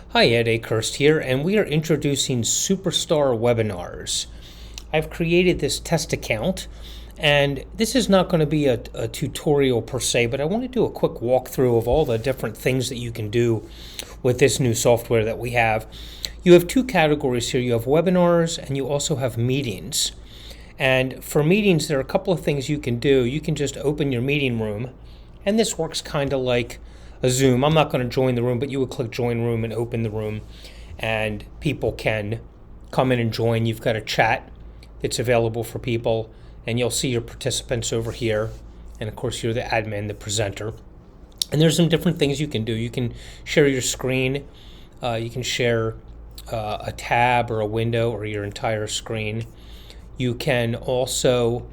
Hi, Ed Akehurst here, and we are introducing Superstar Webinars. I've created this test account, and this is not going to be a tutorial per se, but I want to do a quick walkthrough of all the different things that you can do with this new software that we have. You have two categories here. You have webinars, and you also have meetings. And for meetings, there are a couple of things you can do. You can just open your meeting room, and this works kind of like a Zoom. I'm not going to join the room, but you would click join room and open the room, and people can come in and join. You've got a chat that's available for people, and you'll see your participants over here. And of course, you're the admin, the presenter. And there's some different things you can do. You can share your screen. You can share a tab or a window or your entire screen. You can also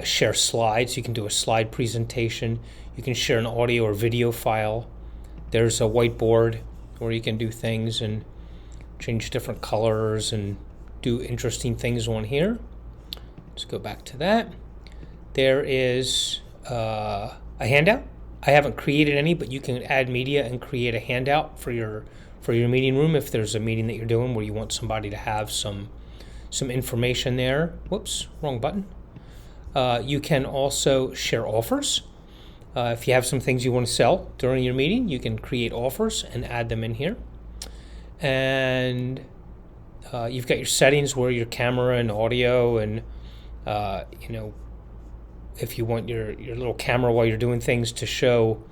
share slides. You can do a slide presentation. You can share an audio or video file. There's a whiteboard where you can do things and change different colors and do interesting things on here. Let's go back to that. There is a handout. I haven't created any, but you can add media and create a handout for your meeting room if there's a meeting that you're doing where you want somebody to have some information there. Whoops, wrong button. You can also share offers. If you have some things you want to sell during your meeting, you can create offers and add them in here. And you've got your settings where your camera and audio and, if you want your little camera while you're doing things to show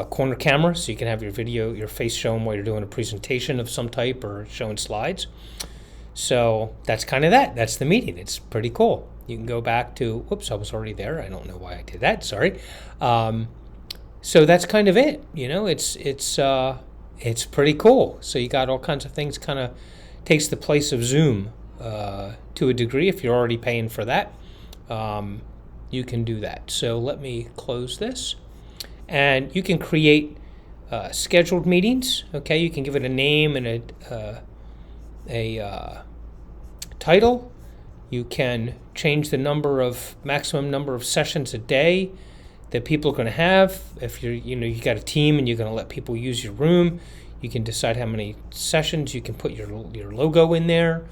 corner camera, so you can have your face shown while you're doing a presentation of some type or showing slides. So that's kind of that. That's the meeting. It's pretty cool. You can go back to, whoops, I was already there. I don't know why I did that. Sorry. So that's kind of it. It's pretty cool. So you got all kinds of things. Kind of takes the place of Zoom to a degree. If you're already paying for that, you can do that. So let me close this, and you can create scheduled meetings. Okay, you can give it a name and a title. You can change the maximum number of sessions a day that people are going to have. If you got a team and you're going to let people use your room, you can decide how many sessions. You can put your logo in there.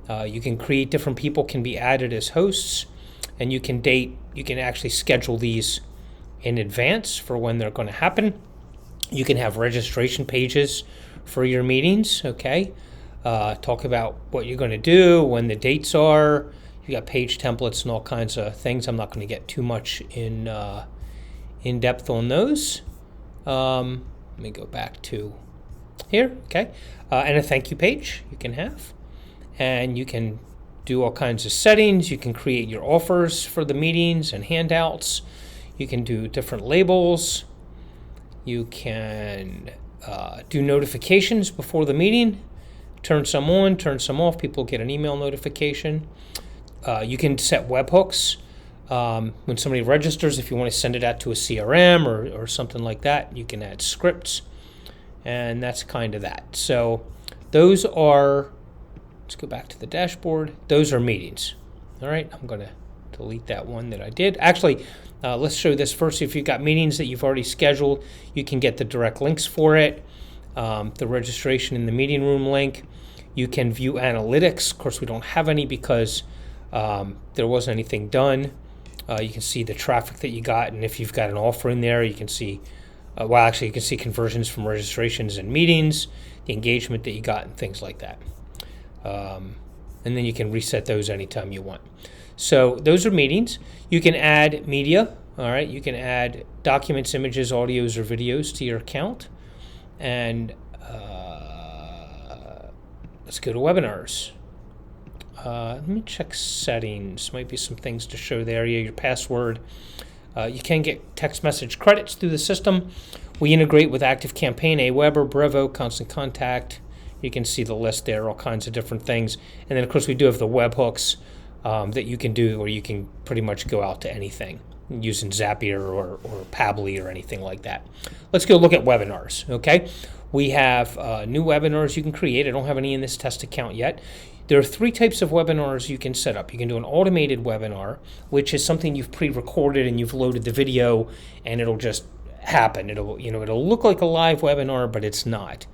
You can create different people can be added as hosts, and you can actually schedule these in advance for when they're going to happen. You can have registration pages for your meetings. Okay. Talk about what you're going to do, when the dates are. You got page templates and all kinds of things. I'm not going to get too much in depth on those. Let me go back to here. Okay, and a thank you page you can have, and you can do all kinds of settings. You can create your offers for the meetings and handouts. You can do different labels. You can do notifications before the meeting. Turn some on, turn some off. People get an email notification. You can set webhooks. When somebody registers, if you want to send it out to a CRM or something like that, you can add scripts. And that's kind of that. So those are, let's go back to the dashboard. Those are meetings. All right, I'm going to delete that one that I did. Actually, let's show this first. If you've got meetings that you've already scheduled, you can get the direct links for it. The registration in the meeting room link. You can view analytics. Of course, we don't have any because there wasn't anything done. You can see the traffic that you got, and if you've got an offer in there, you can see, you can see conversions from registrations and meetings, the engagement that you got, and things like that. And then you can reset those anytime you want. So those are meetings. You can add media. All right, you can add documents, images, audios, or videos to your account. And let's go to webinars. Let me check settings. Might be some things to show there. Yeah, your password. You can get text message credits through the system. We integrate with ActiveCampaign, Aweber, Brevo, Constant Contact. You can see the list there, all kinds of different things. And then, of course, we do have the webhooks that you can do where you can pretty much go out to anything using Zapier or Pabbly or anything like that. Let's go look at webinars, okay? We have new webinars you can create. I don't have any in this test account yet. There are three types of webinars you can set up. You can do an automated webinar, which is something you've pre-recorded and you've loaded the video, and it'll just happen. It'll look like a live webinar, but it's not.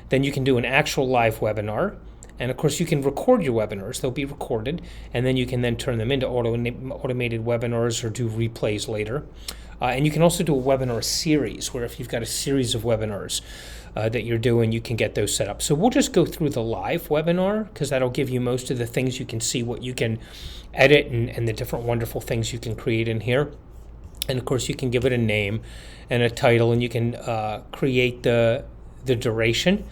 Then you can do an actual live webinar. And of course, you can record your webinars. They'll be recorded, and then you can then turn them into automated webinars or do replays later. And you can also do a webinar series, where if you've got a series of webinars that you're doing, you can get those set up. So we'll just go through the live webinar, because that'll give you most of the things you can see, what you can edit, and the different wonderful things you can create in here. And of course, you can give it a name and a title, and you can create the duration.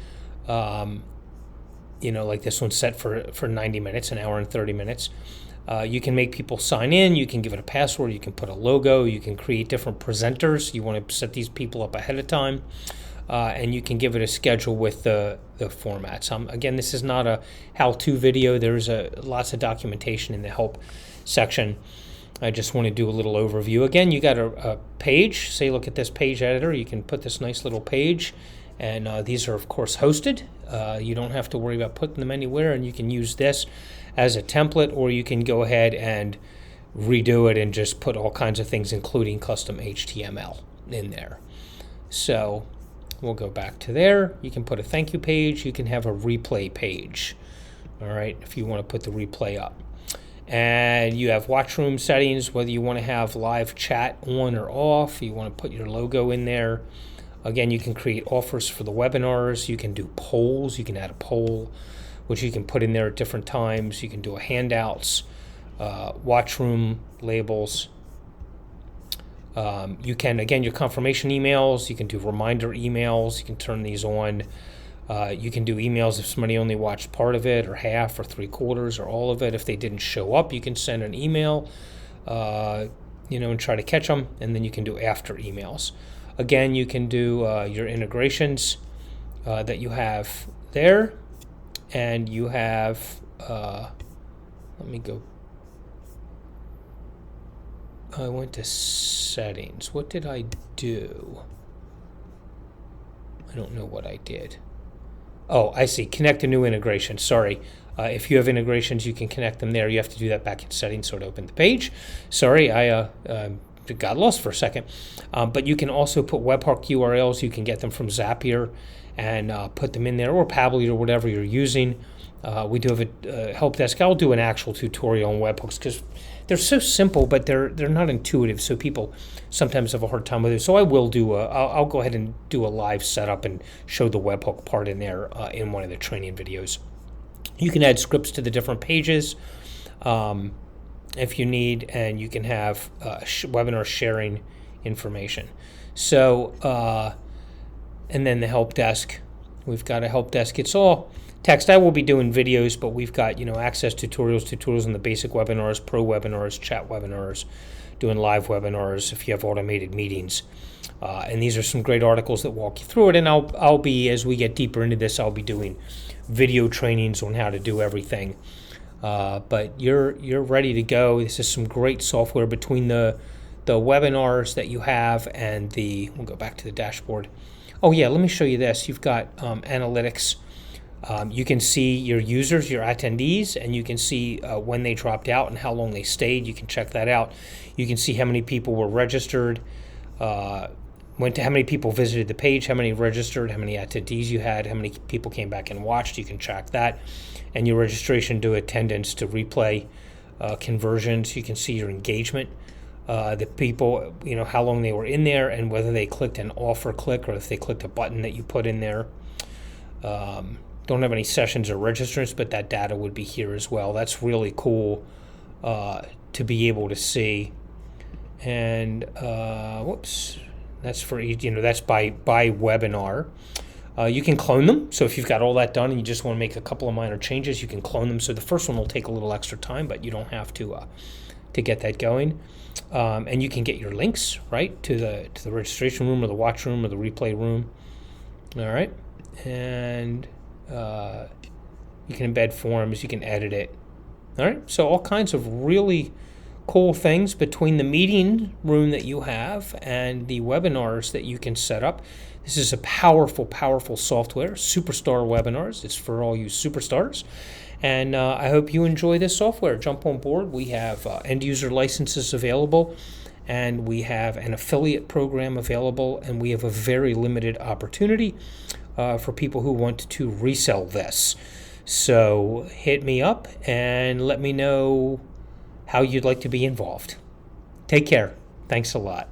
Like this one's set for 90 minutes, an hour and 30 minutes. You can make people sign in. You can give it a password. You can put a logo. You can create different presenters. You want to set these people up ahead of time. And you can give it a schedule with the formats. Again, this is not a how-to video. There's lots of documentation in the help section. I just want to do a little overview. Again, you got a page. Say, look at this page editor. You can put this nice little page. And these are, of course, hosted. You don't have to worry about putting them anywhere, and you can use this as a template, or you can go ahead and redo it and just put all kinds of things, including custom HTML in there. So we'll go back to there. You can put a thank you page. You can have a replay page, all right, if you want to put the replay up. And you have watch room settings, whether you want to have live chat on or off. You want to put your logo in there. Again, you can create offers for the webinars. You can do polls. You can add a poll, which you can put in there at different times. You can do a handouts, watch room labels. You can, again, your confirmation emails. You can do reminder emails. You can turn these on. You can do emails if somebody only watched part of it, or half, or 3/4, or all of it. If they didn't show up, you can send an email, and try to catch them. And then you can do after emails. Again, you can do your integrations that you have there, and you have, let me go, I went to settings. What did I do? I don't know what I did. Oh, I see, connect a new integration, sorry. If you have integrations, you can connect them there. You have to do that back in settings, so to open the page. Sorry, I got lost for a second. But you can also put webhook URLs. You can get them from Zapier and put them in there, or Pabbly, or whatever you're using. We do have a help desk. I'll do an actual tutorial on webhooks, because they're so simple, but they're not intuitive, so people sometimes have a hard time with it. So I will do I'll go ahead and do a live setup and show the webhook part in there in one of the training videos. You can add scripts to the different pages if you need, and you can have webinar sharing information. So, and then the help desk. We've got a help desk. It's all text. I will be doing videos, but we've got, access tutorials on the basic webinars, pro webinars, chat webinars, doing live webinars if you have automated meetings. And these are some great articles that walk you through it. And I'll be, as we get deeper into this, I'll be doing video trainings on how to do everything. But you're ready to go. This is some great software between the webinars that you have and we'll go back to the dashboard. Oh yeah, let me show you this. You've got analytics. You can see your users, your attendees, and you can see when they dropped out and how long they stayed. You can check that out. You can see how many people were registered, how many people visited the page, how many registered, how many attendees you had, how many people came back and watched. You can track that. And your registration to attendance to replay conversions. You can see your engagement, the people, how long they were in there, and whether they clicked an offer click or if they clicked a button that you put in there. Don't have any sessions or registrants, but that data would be here as well. That's really cool to be able to see. And whoops, that's for that's by webinar. You can clone them. So if you've got all that done and you just want to make a couple of minor changes, you can clone them. So the first one will take a little extra time, but you don't have to get that going. And you can get your links right to the registration room or the watch room or the replay room. All right, and you can embed forms. You can edit it. All right, so all kinds of really cool things between the meeting room that you have and the webinars that you can set up. This is a powerful, powerful software, Superstar Webinars. It's for all you superstars. And I hope you enjoy this software. Jump on board. We have end-user licenses available, and we have an affiliate program available, and we have a very limited opportunity for people who want to resell this. So hit me up and let me know how you'd like to be involved. Take care. Thanks a lot.